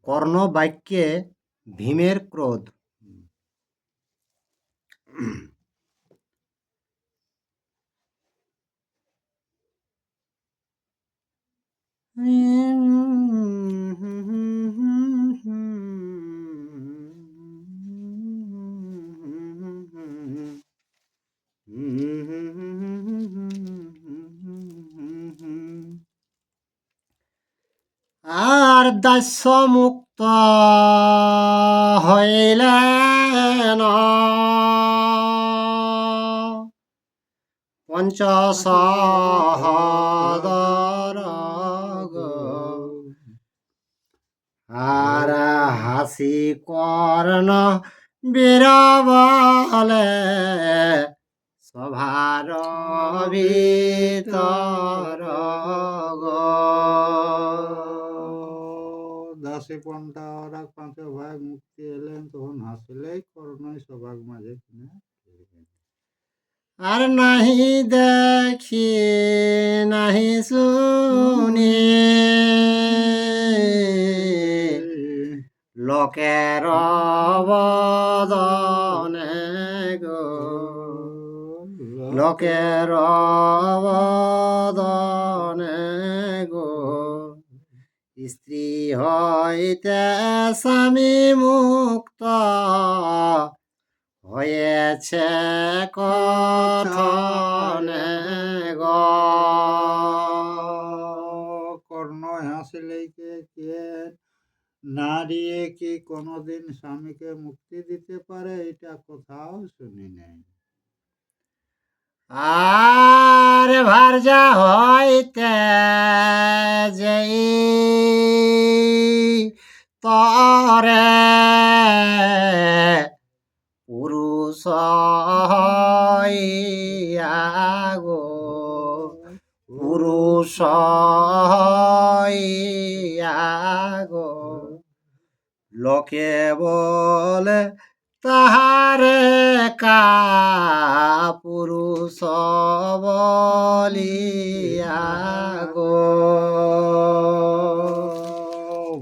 কর্ণ বাক্যে ভীমের ক্রোধ। আর দাস্য মুক্ত হইলেন পঞ্চসহদর আর হাসি কর্ণ বীরবলে সভার ভিতর দাসী পন্থা ওরা পাঁচে ভাগ মুক্তি এলেন তখন হাসিলেই কর্ণই সভাগ মাঝে কিনা আর নাহি দেখি নাহি শুনি লোকের বদনে গো লোকের বদনে গো স্ত্রী হইতে স্বামী মুক্ত হয়েছে কথনে গো। কর্ণ হাসিলেই কে নারী কি কোনোদিন স্বামীকে মুক্তি দিতে পারে এটা কোথাও শুনি নাই। আর ভার্যা হইতে যেই তরে পুরুষ হইয়া গো পুরুষ হইয়া গো লোকে বলে তাহারে কা পুরুষ বলিয়া গো।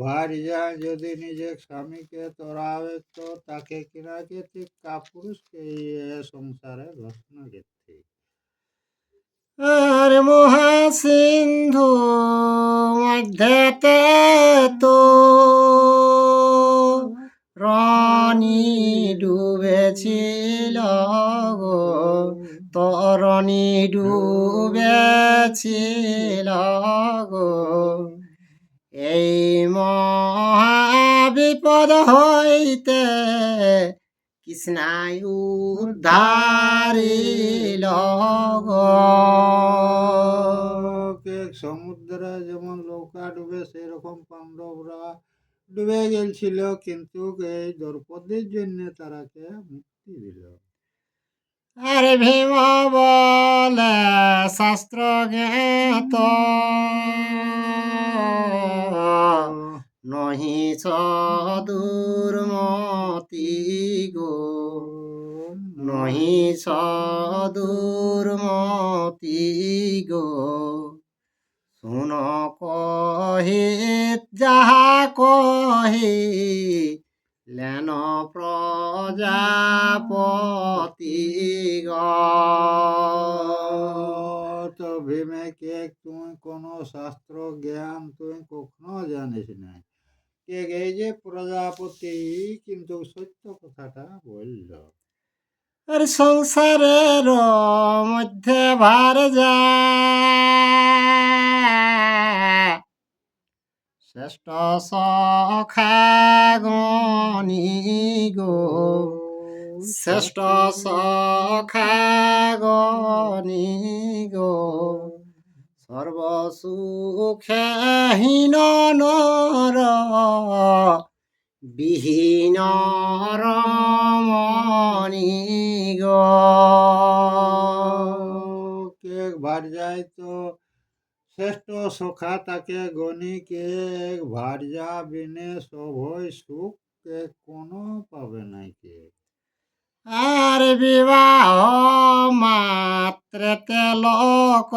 ভার্যা যদি নিজের স্বামীকে তোরাবে তো তাকে কিনাকে ঠিক কাপুরুষকে সংসারে ঘোষণা করতে আর মহাসিন্ধু মধ্যেতে তো রণী ডুবেছিল গো তরণী ডুবেছিল গো এই মহাবিপদ হইতে কৃষ্ণায় উদ্ধারিল গো। সমুদ্রে যেমন নৌকা ডুবে সেরকম পাণ্ডবরা ডুবে গেছিল কিন্তু এই দ্রৌপদীর জন্য তারাকে মুক্তি দিল। আরে ভীম বলে শাস্ত্র জ্ঞাত নহি সদুর্মতি গো নহি সদুর্মতি গো শুন কহি যাহা কহি লেন প্রজাপতি তো ভীমেকে তুই কোনো শাস্ত্র জ্ঞান তুই কখনো জানিস না কে এই যে প্রজাপতি কিন্তু সত্য কথাটা বলল। আর সংসারের মধ্যে ভার যায় শ্রেষ্ঠ সখা গণি গো শ্রেষ্ঠ সখা গণি গো সর্বসুখহীন নর বিহীন রমণী গো। কে ভার্যায় তো শ্রেষ্ঠ সখা তাকে গণিকে ভার্যা বিনে সভয় সুখ কে কোনো পাবে নাই কে। আর বিবাহ মাত্রেতে লোক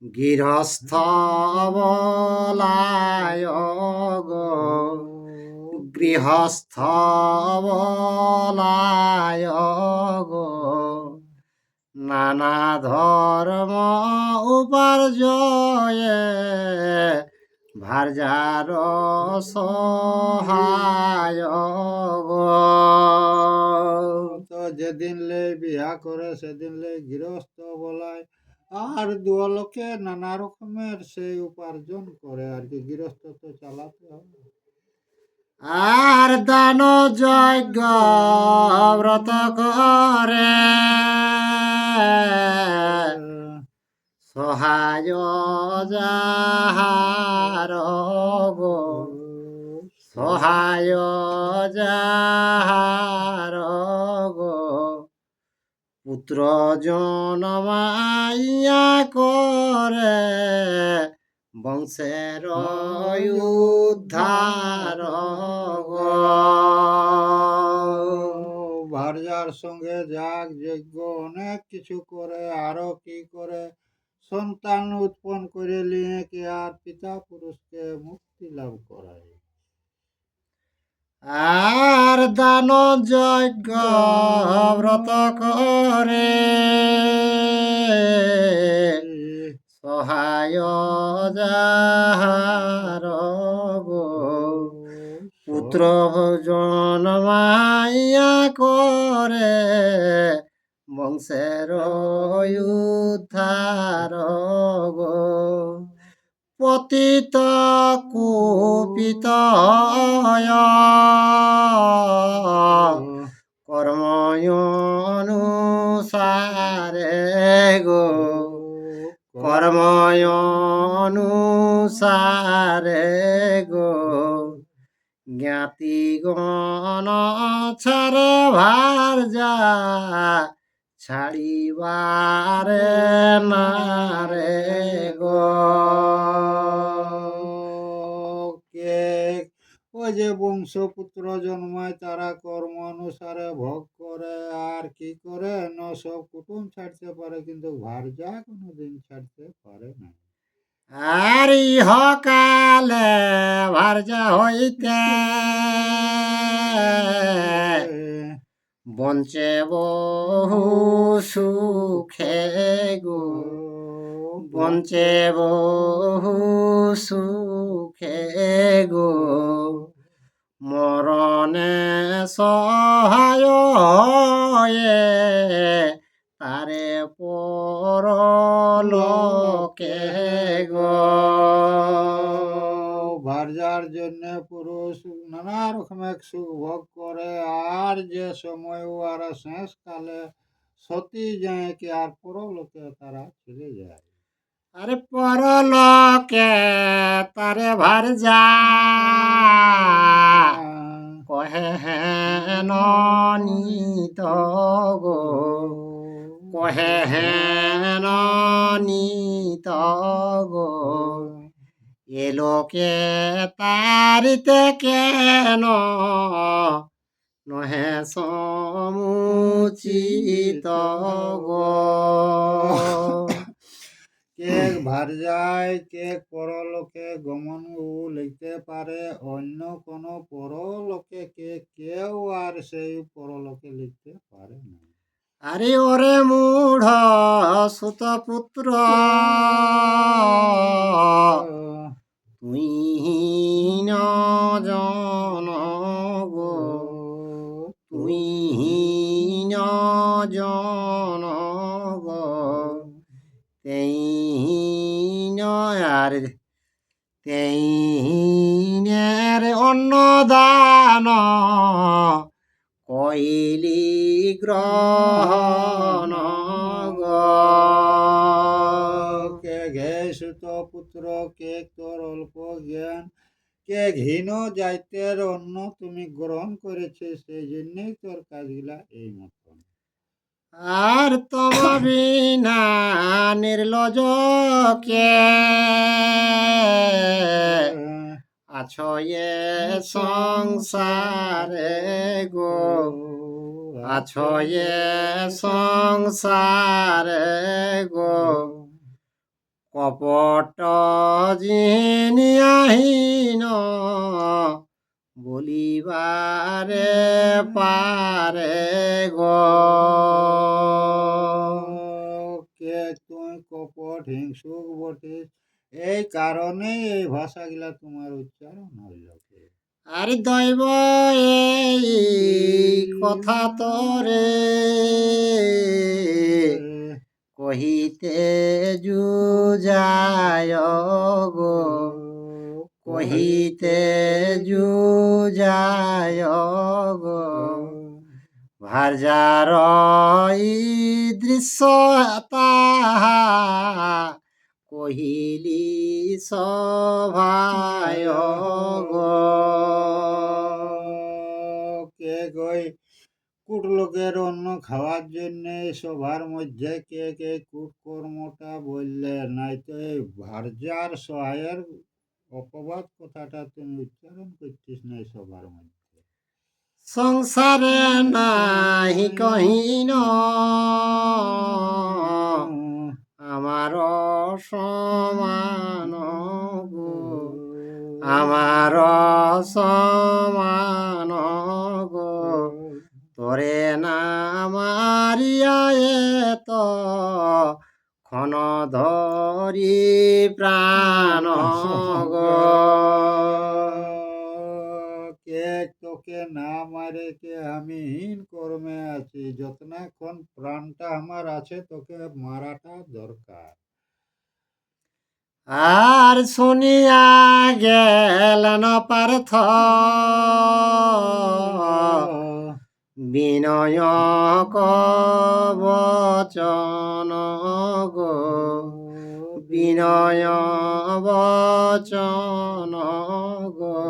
গৃহস্থ বলায় গো, গৃহস্থ বলায় গো, নানা ধর্ম উপার্জয়ে ভার্যার সহায় গো। তো যেদিন লে বিয়া করে সেদিন লে গৃহস্থ বলায়, আর দুয়ালোকে নানা রকমের সেই উপার্জন করে আর কি, গৃহস্থ তো চালাতে হবে। আর দান যজ্ঞ ব্রত করে সহায় যাহার গো, সহায় যাহার গো, পুত্র জনমাইয়া করে বংশের উদ্ধার গো। ভার্যার সঙ্গে যাগ যজ্ঞ অনেক কিছু করে, আরো কি করে সন্তান উৎপন্ন করে নিয়ে কি আর পিতা পুরুষকে মুক্তি লাভ করায়। আর দান যজ্ঞ ব্রত করে সহায় যাহার গো, পুত্র জনমাইয়া করে বংশের উদ্ধার গো। পতিত কুপিত কর্ময়নুসারে গো, কর্ময়নুসারে গো, জ্ঞাতিগণ ছাড়ে ভার্যা ছাড়িবারে নারে গো। কে ওই যে বংশপুত্র জন্মায় তারা কর্ম অনুসারে ভোগ করে, আর কি করে না সব কুটুম ছাড়তে পারে, কিন্তু ভার্যা কোনোদিন ছাড়তে পারে না। আর ইহকালে ভার্যা হইতে বঞ্চে বহু সুখে গো, বঞ্চে বহু সুখে গো, মরণে সহায় হয়ে তারে পরলোকে গো। ভার্যার জন্য পুরুষ নানা রকমের সুখ ভোগ করে, আর যে সময় আর শেষকালে সতী যায় কি আর পরলোকে তারা চলে যায়। আরে পরলোকে তারে ভার্যা কহে হেন নিত গো, কহে হেন নিত গো, এলোকে তারিতে কেন নহে সমুচিত গো। কে ভার্যায় কে পরলোকে গমন লিখতে পারে, অন্য কোন পরলোকে কে কেউ আর সেই পরলোকে লিখতে পারে না। আরে ওরে মূঢ় সুত পুত্র, তুই হীন জন গো, তুই হীন জন গো, তেই হীন আর তেই হীনের অন্নদান কইলি গ্রহণ গো। কে ঘে সুত পুত্র, কে তোর অল্প জ্ঞান, কে ঘৃণ জাইতের অন্ন তুমি গ্রহণ করেছে, সেই জন্যই তোর কাজগুলা এই মতন। আর তব বিনা নির্লজ কে আছো এ সংসারে গো, আছো এ সংসারে গো, কপট জিনিয়াহীন বলিবারে পারে গো। কে তুই কপট হিংসুক বটিস, এই কারণে এই ভাষাগুলা তোমার উচ্চারণ হইল। আর দৈব এই কথা তোরে কহিতে যুজায় গো, কহিতে যুজায় গো। ভার্যার ই দৃশ্য তাহা কহিলি সভায় গো। কে গই কুট লোকের অন্ন খাওয়ার জন্য সভার মধ্যে কে কে কুট কর্মটা বললে, নাই তো এই ভার্যার সহায়ের অপবাদ কথাটা তুমি উচ্চারণ করছিস না এই সভার মধ্যে। সংসারে নাহি কহিন আমার সমান গো, আমার সমান গো। তোরে না মারিয়া এত ক্ষণ ধরি প্রাণ গো। কে তোকে না মারে কে আমি হীন কর্মে আছি, যতক্ষণ প্রাণটা আমার আছে তোকে মারাটা দরকার। আর শুনিয়া গেলেন পার্থ বিনয় কবচন গো, বিনয় বচন গো।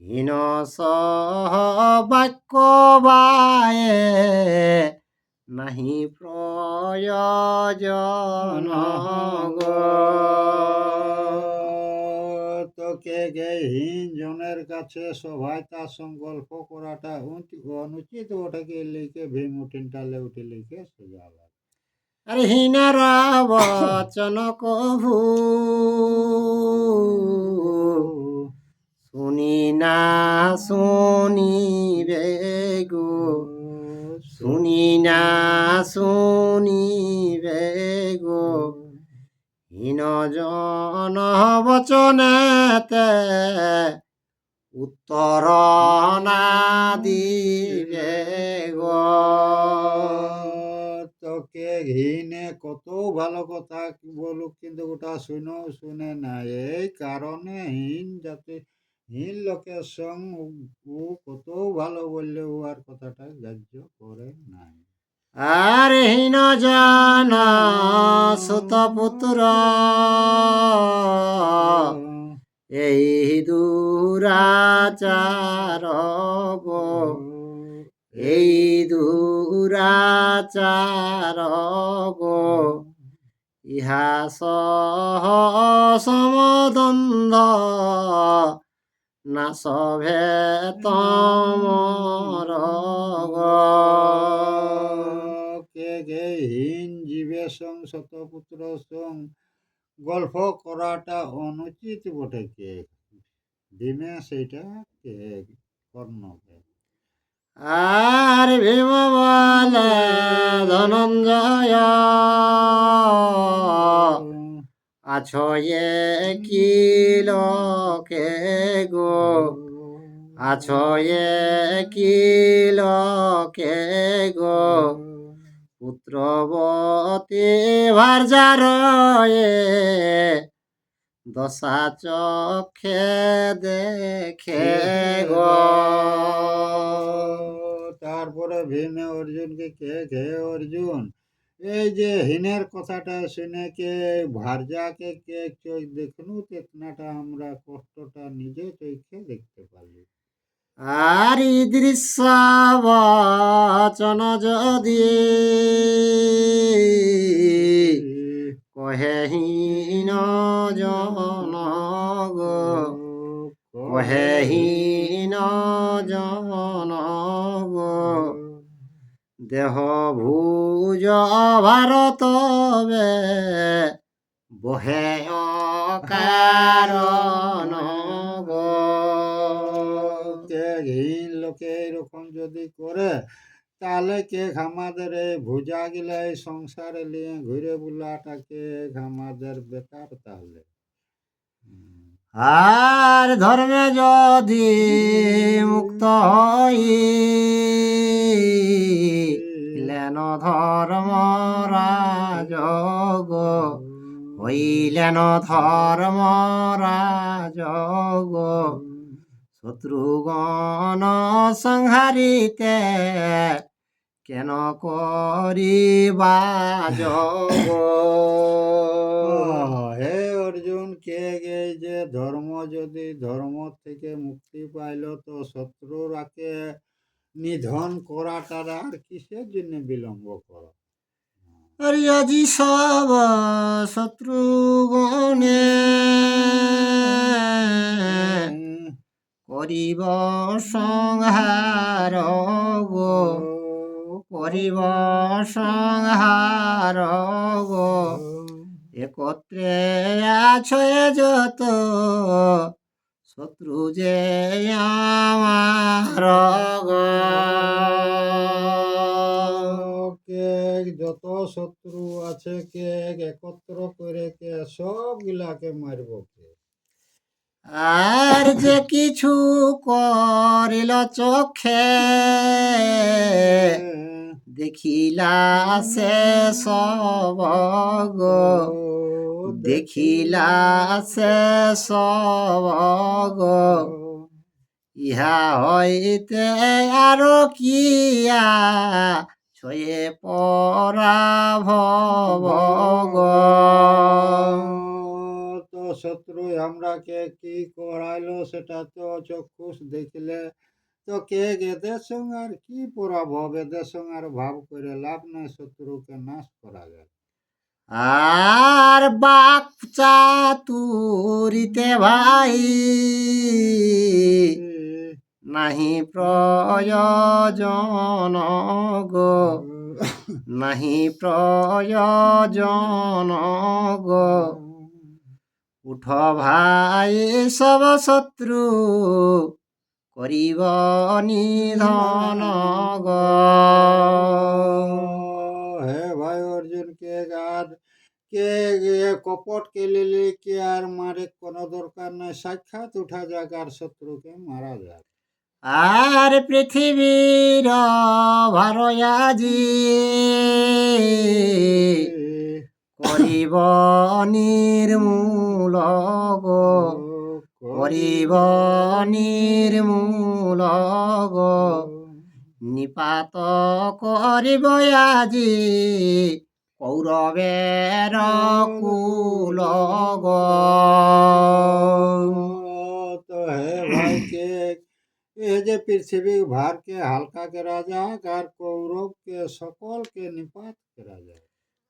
হীন সহ বাক্য বায়ে নাহি প্রয়োজন গো। তোকে গে হীন জনের কাছে সভায় তার সঙ্গে গল্প করাটা অনুচিত, ওটাকে লিখে ভীম উঠিনটালে উঠে লিখে সোজা। আরে হীনার বচন কভু শুনি না শুনিবে গো, শুনি না শুনিবে গো। হীন জন বচনেতে উত্তর না দিবে গো। তোকে ঘিনে কত ভালো কথা বলুক, কিন্তু ওটা শুনে না। এই কারণে হীন যাতে হীন লোকের সঙ্গ ও কত ভালো বললে ও আর কথাটা গ্রাহ্য করে নাই। আর হীন জন সুত পুত্র এই দুরাচার গো, এই দুরাচার গো। ইহা সহ সমদ্বন্দ্ব না সভে তমর গো। কে গে হীন জীবের সঙ্গ শতপুত্র সঙ্গ গল্প করাটা অনুচিত বটে। কে ভীমে সেইটা কে কর্ণকে। আর ভীম বলে ধনঞ্জয় আছো এ কি লোকে গো, আছো এ কি লোকে গো। পুত্রবতী ভার্যার এ দশা চক্ষে দেখে গো। তারপরে ভীমে অর্জুনকে কে হে অর্জুন, এই যে হীনের কথাটা শুনে কে ভার্যাকে কে চোখ দেখনু, তেতনাটা আমরা কষ্টটা নিজে চোখে দেখতে পারলি। আর ই দৃশ্য বচন যদি কহে হীন জন গো, কহে হীন জন গো। দেহ ভুজ ভারত বে বহে অকারণ গো। কে ঘিন লোকে এরকম যদি করে, তাহলে কে আমাদের এই ভুজা গিলা এই সংসারে নিয়ে ঘুরে বুলাটাকে আমাদের বেকার তাহলে। আর ধর্মে যদি মুক্ত হই লেন ধর্ম রাজ গো, হইলেন ধর্ম রাজ গো। শত্রুগণ সংহারিতে কেন করিবা যোগ। হে অর্জুন, কে গে যে ধর্ম যদি ধর্ম থেকে মুক্তি পাইল, তো শত্রুরাকে নিধন করাটা আর কিসের জন্য বিলম্ব করো? আজি সব শত্রুগণে করিব সংহার গো, করিব সংহার গো। একত্রে আছো যত শত্রু যে আমার গো। কে যত শত্রু আছে কে একত্র করে কে সব গিলাকে মারব কে? আর যে কিছু করিল চোখে দেখিলা সে সব গো, দেখিলা সে সব গো। ইহা হইতে আরো কিয়া ছয়ে পরা ভব গো। তো শত্রু আমরাকে কি করাইলো সেটা তো চক্ষুষ দেখলে, তো কে এদের সঙ্গে আর কি পরাভব, এদের সঙ্গে আর ভাব করে লাভ নাই, শত্রুকে নাশ করা যায়। আর বাক চাতুরিতে ভাই নাহি প্রয়োজন গো, নাহি প্রয়োজন গো। উঠ ভাই সব শত্রু করিব নিধন গো। হে ভাই অর্জুন, কে গাদ কে কপট কে লিলি কে আর মারে কোনো দরকার নাই, সাক্ষাৎ উঠা যাক আর শত্রুকে মারা যাক। আর পৃথিবীর ভারয়াজি করিব নির্মূল গো, করিব নির্মূল গো। নিপাত করিব আজি কৌরবের কুল গো। তো হে ভাই কে এই যে পৃথিবী ভারকে হালকা করা যাক আর কৌরবকে সকলকে নিপাত করা যাক।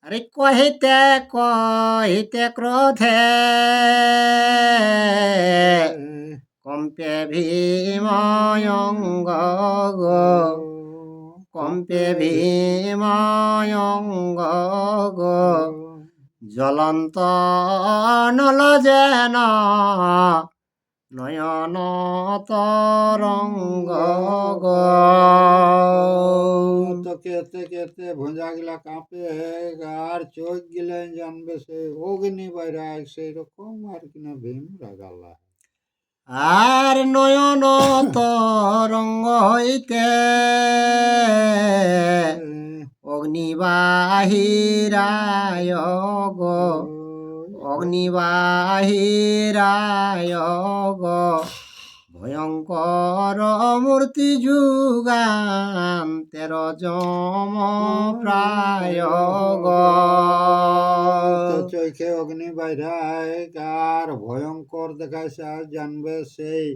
আরে কহিতে কহিতে ক্রোধে কম্পে ভীময়ঙ্গ গো, কম্পে ভীময়ঙ্গ গো। জ্বলন্ত নল যেন নয়ন তরঙ্গ গো। তো কেতে কেতে ভুঁজা গিলা কাঁপে আর চোখ গিলেন জানবে সে অগ্নি বাইরা সেই রকম আর কিনা ভীম রাগালা। আর নয়ন তরঙ্গ হইতে অগ্নিবাহিরায় গো, অগ্নিবাহিরায় গো। ভয়ঙ্কর মূর্তি যুগান্তের যম প্রায় গো। তো চোখে অগ্নি বাইরায় আর ভয়ঙ্কর দেখাইছে আর জানবে সেই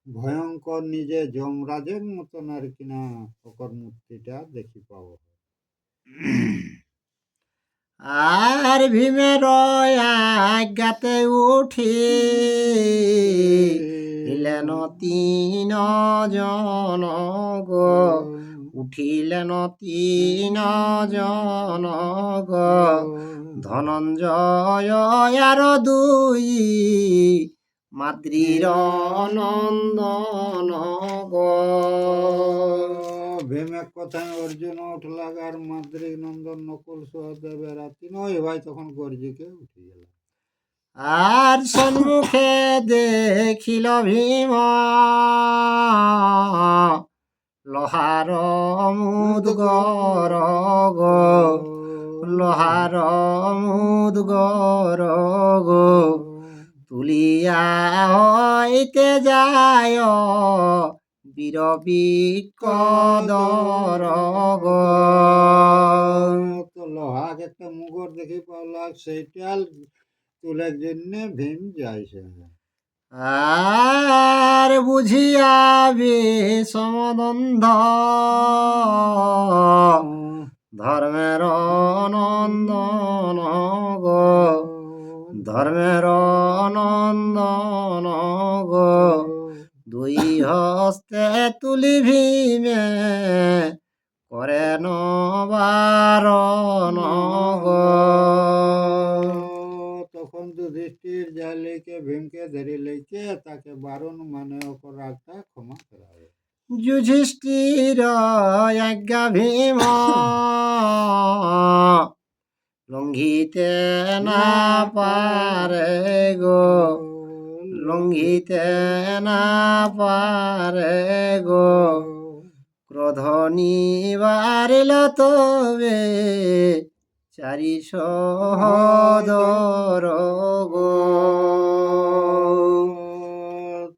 ভয়ঙ্কর নিজে যমরাজের মতন আর কিনা ওকর মূর্তিটা দেখি পাবো। আর ভীমের আজ্ঞাতে উঠি ইলেন তিন জন গো, উঠিলেন তিন জন গো, ধনঞ্জয় আর দুই, মাদ্রির নন্দন গো। ভীমের কথায় অর্জুন উঠলাগ আর মাদ্রিক নন্দন নকুল সহদেবের তিনই ভাই তখন গর্জিকে উঠে গেল। আর সম্মুখে দেখিল ভীম লোহার মুদগর গো, লোহার মুদগর গো, তুলিয়া হইতে যায় বীর বিকদর গো। তো লোহাক একটা মুগর দেখি পাওলাক সেইটাল তুলের জন্য ভীম যাইছে। আর বুঝিয়া বিষমদ্বন্দ্ব ধর্মের নন্দন গো, ধর্মের নন্দন গো, দুই হস্তে তুলি ভীমে করেন বারণ গো। তখন যুধিষ্ঠির জালিকে ভীমকে ধরে লেকে তাকে বারণ মানে অপরাধটা ক্ষমা করা হবে। যুধিষ্ঠির আজ্ঞা ভীম লঙ্ঘিতে না পারে গো, লঙ্ঘিতে না পারে গো, ক্রোধ নিবারিল তবে চারি সহোদর গো।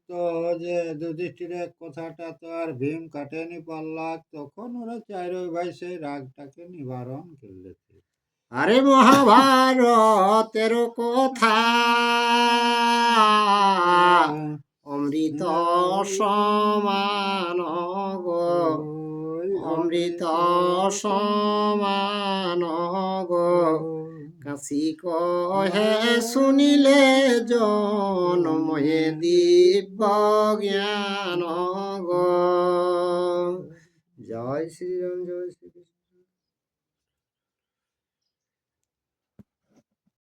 তো যে যুধিষ্ঠিরের কথাটা তো আর ভীম কাটেনি পারলাক, তখন ওরা চার ভাই সেই রাগটাকে নিবারণ করলে। আরে মহাভারতের কথা অমৃত সমান গো, অমৃত সমান গো, কাশি কহে শুনিলে জনময়ে দিব্য জ্ঞান গো। জয় শ্রীরাম, জয় শ্রীকৃষ্ণ।